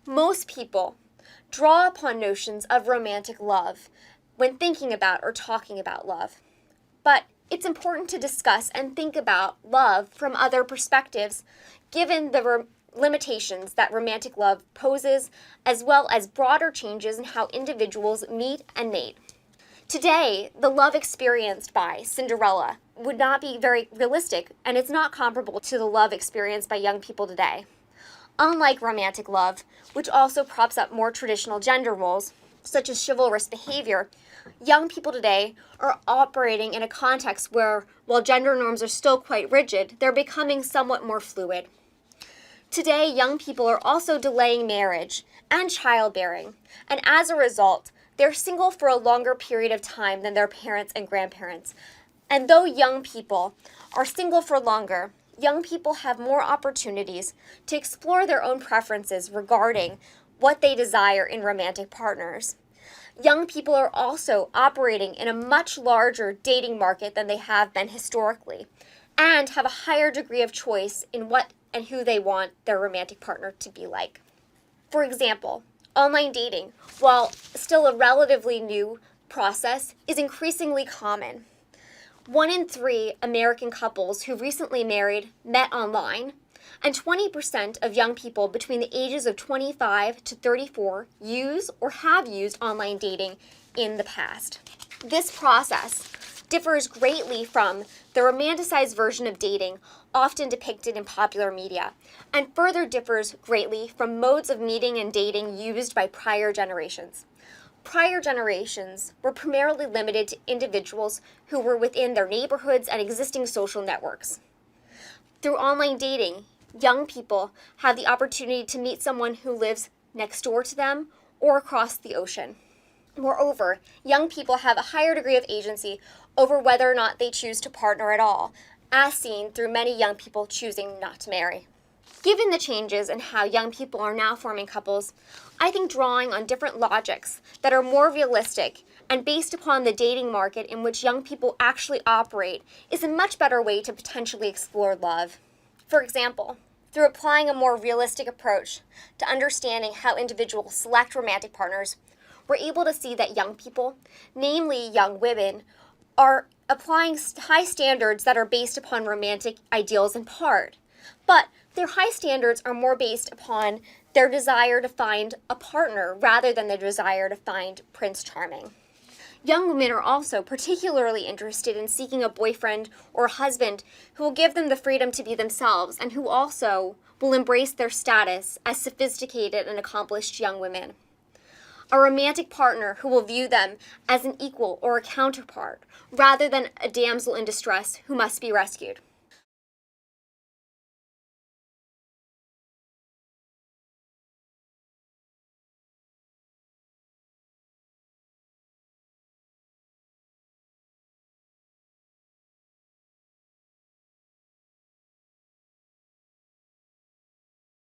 Most people draw upon notions of romantic love when thinking about or talking about love. But it's important to discuss and think about love from other perspectives, given the limitations that romantic love poses, as well as broader changes in how individuals meet and mate. Today, the love experienced by Cinderella would not be very realistic, and it's not comparable to the love experienced by young people today. Unlike romantic love, which also props up more traditional gender roles, such as chivalrous behavior, young people today are operating in a context where, while gender norms are still quite rigid, they're becoming somewhat more fluid. Today, young people are also delaying marriage and childbearing, and as a result, they're single for a longer period of time than their parents and grandparents. And though young people are single for longer, young people have more opportunities to explore their own preferences regarding what they desire in romantic partners. Young people are also operating in a much larger dating market than they have been historically, and have a higher degree of choice in what and who they want their romantic partner to be like. For example, online dating, while still a relatively new process, is increasingly common. 1 in 3 American couples who recently married met online, and 20% of young people between the ages of 25 to 34 use or have used online dating in the past. This process differs greatly from the romanticized version of dating often depicted in popular media, and further differs greatly from modes of meeting and dating used by prior generations. Prior generations were primarily limited to individuals who were within their neighborhoods and existing social networks. Through online dating, young people have the opportunity to meet someone who lives next door to them or across the ocean. Moreover, young people have a higher degree of agency over whether or not they choose to partner at all, as seen through many young people choosing not to marry. Given the changes in how young people are now forming couples, I think drawing on different logics that are more realistic and based upon the dating market in which young people actually operate is a much better way to potentially explore love. For example, through applying a more realistic approach to understanding how individuals select romantic partners, we're able to see that young people, namely young women, are applying high standards that are based upon romantic ideals in part, but their high standards are more based upon their desire to find a partner rather than their desire to find Prince Charming. Young women are also particularly interested in seeking a boyfriend or a husband who will give them the freedom to be themselves and who also will embrace their status as sophisticated and accomplished young women. A romantic partner who will view them as an equal or a counterpart rather than a damsel in distress who must be rescued.